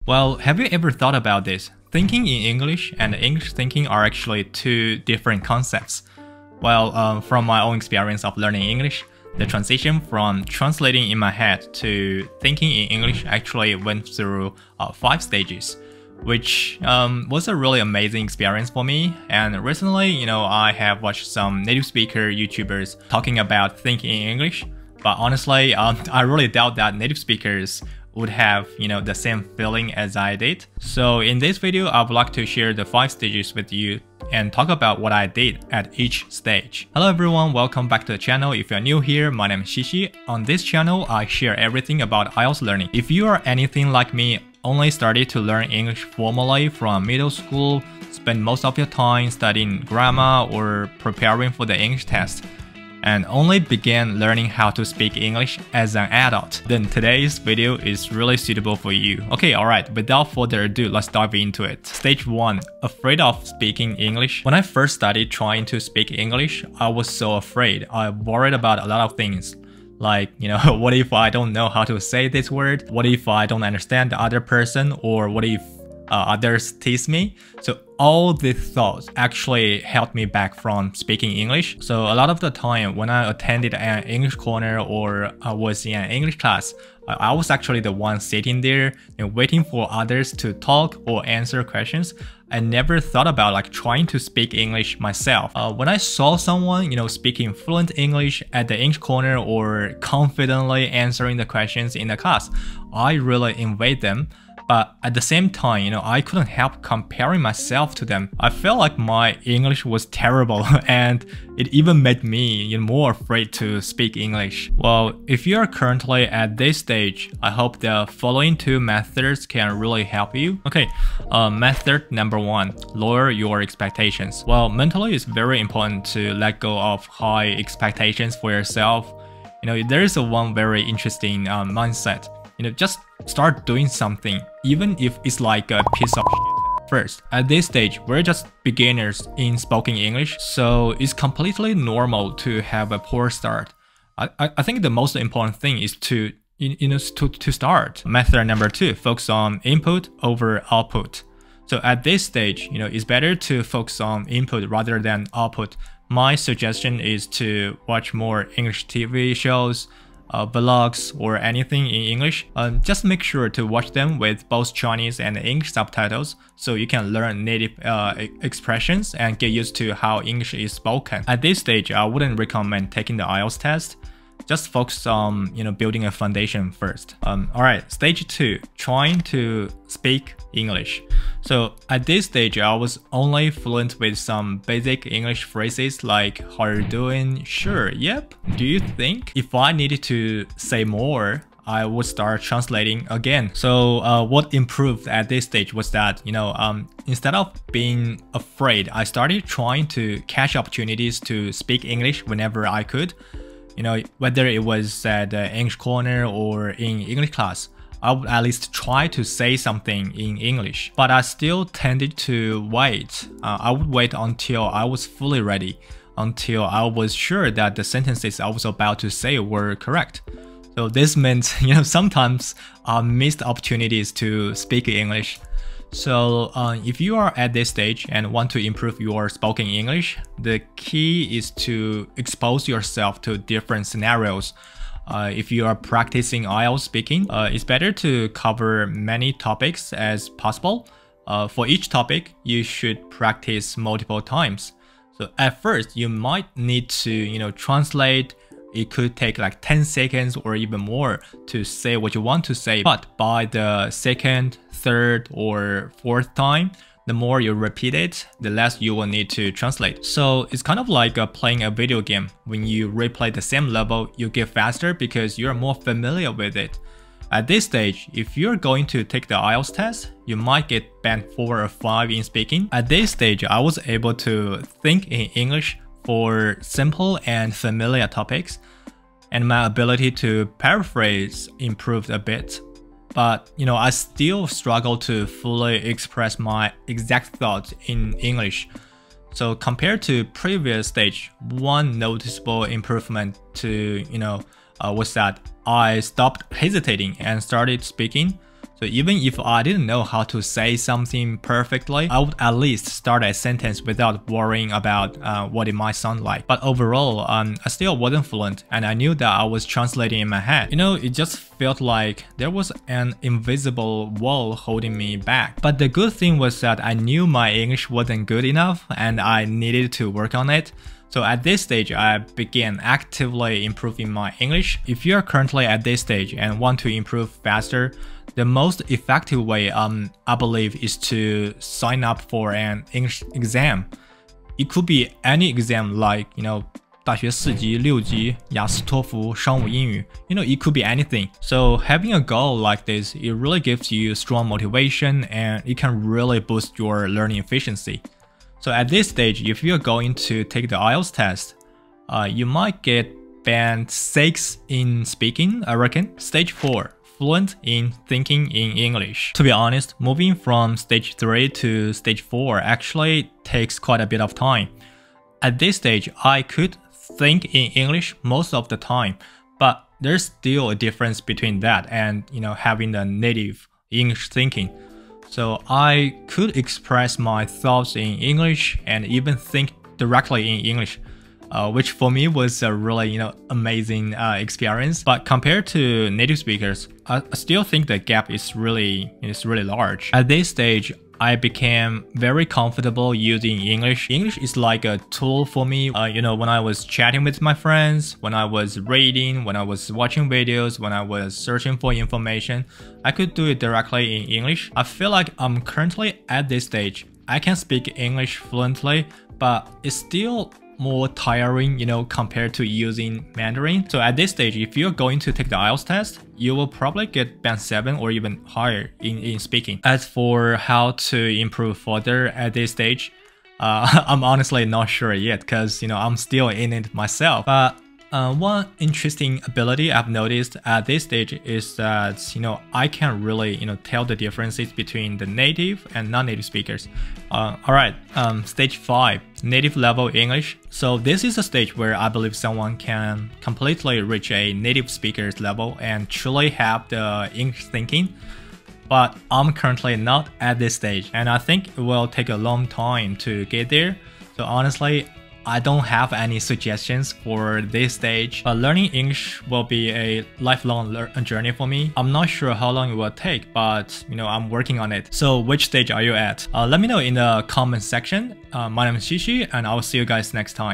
Well, have you ever thought about this? Thinking in English and English thinking are actually two different concepts. Well, from my own experience of learning English, the transition from translating in my head to thinking in English actually went through 5 stages, which was a really amazing experience for me. And recently, I have watched some native speaker YouTubers talking about thinking in English, but honestly, I really doubt that native speakers would have, the same feeling as I did. So in this video, I would like to share the 5 stages with you and talk about what I did at each stage. Hello everyone, welcome back to the channel. If you're new here, my name is Shishi. On this channel, I share everything about IELTS learning. If you are anything like me, only started to learn English formally from middle school, spend most of your time studying grammar or preparing for the English test, and only began learning how to speak English as an adult, then today's video is really suitable for you. Okay, alright, without further ado, let's dive into it. Stage 1. Afraid of speaking English. When I first started trying to speak English, I was so afraid. I worried about a lot of things. Like, what if I don't know how to say this word? What if I don't understand the other person? Or what if others tease me? So all these thoughts actually held me back from speaking English. So a lot of the time when I attended an English corner or I was in an English class, I was actually the one sitting there and waiting for others to talk or answer questions. I never thought about trying to speak English myself. When I saw someone, speaking fluent English at the English corner or confidently answering the questions in the class, I really envied them. But at the same time, I couldn't help comparing myself to them. I felt like my English was terrible and it even made me more afraid to speak English. Well, if you are currently at this stage, I hope the following 2 methods can really help you. Okay, method number 1, lower your expectations. Well, mentally it's very important to let go of high expectations for yourself. There is one very interesting mindset. Just start doing something, even if it's like a piece of shit. First, at this stage, we're just beginners in spoken English, so it's completely normal to have a poor start. I think the most important thing is to start. Method number 2, focus on input over output. So at this stage, it's better to focus on input rather than output. My suggestion is to watch more English TV shows, vlogs or anything in English. Just make sure to watch them with both Chinese and English subtitles so you can learn native expressions and get used to how English is spoken. At this stage, I wouldn't recommend taking the IELTS test. Just focus on building a foundation first. Alright, stage 2, trying to speak English. So at this stage, I was only fluent with some basic English phrases like how are you doing, sure, yep, do you think? If I needed to say more, I would start translating again. So what improved at this stage was that, instead of being afraid, I started trying to catch opportunities to speak English whenever I could. Whether it was at the English corner or in English class, I would at least try to say something in English. But I still tended to wait. I would wait until I was fully ready, until I was sure that the sentences I was about to say were correct. So this meant, sometimes I missed opportunities to speak English. So if you are at this stage and want to improve your spoken English, the key is to expose yourself to different scenarios. If you are practicing IELTS speaking, it's better to cover many topics as possible. For each topic, you should practice multiple times. So at first, you might need to, translate. It could take like 10 seconds or even more to say what you want to say. But by the second, third, or fourth time, the more you repeat it, the less you will need to translate. So it's kind of like playing a video game. When you replay the same level, you get faster because you're more familiar with it. At this stage, if you're going to take the IELTS test, you might get band 4 or 5 in speaking. At this stage, I was able to think in English for simple and familiar topics, and my ability to paraphrase improved a bit. But I still struggle to fully express my exact thoughts in English. So compared to previous stage, one noticeable improvement to was that I stopped hesitating and started speaking. So So even if I didn't know how to say something perfectly, I would at least start a sentence without worrying about what it might sound like. But overall, I still wasn't fluent, and I knew that I was translating in my head. You know, it just felt like there was an invisible wall holding me back. But the good thing was that I knew my English wasn't good enough and I needed to work on it. So at this stage, I began actively improving my English. If you are currently at this stage and want to improve faster, the most effective way, I believe, is to sign up for an English exam. It could be any exam like, you know, 大学4级、6级、雅思、托福、商务英语. You know, it could be anything. So having a goal like this, it really gives you strong motivation and it can really boost your learning efficiency. So at this stage, if you're going to take the IELTS test, you might get band 6 in speaking, I reckon. Stage 4, fluent in thinking in English. To be honest, moving from stage 3 to stage 4 actually takes quite a bit of time. At this stage, I could think in English most of the time, but there's still a difference between that and, you know, having the native English thinking. So I could express my thoughts in English and even think directly in English, which for me was a really, you know, amazing experience. But compared to native speakers, I still think the gap is really large. At this stage, I became very comfortable using English. English is like a tool for me. You know, when I was chatting with my friends, when I was reading, when I was watching videos, when I was searching for information, I could do it directly in English. I feel like I'm currently at this stage. I can speak English fluently, but it's still more tiring, you know, compared to using Mandarin. So at this stage, if you're going to take the IELTS test, you will probably get band 7 or even higher in speaking. As for how to improve further at this stage, I'm honestly not sure yet because, you know, I'm still in it myself. But one interesting ability I've noticed at this stage is that, you know, I can really, you know, tell the differences between the native and non-native speakers. Alright, stage 5, native level English. So this is a stage where I believe someone can completely reach a native speaker's level and truly have the English thinking. But I'm currently not at this stage, and I think it will take a long time to get there. So honestly, I don't have any suggestions for this stage, but learning English will be a lifelong journey for me. I'm not sure how long it will take, but, you know, I'm working on it. So which stage are you at? Let me know in the comment section. My name is Shishi, and I'll see you guys next time.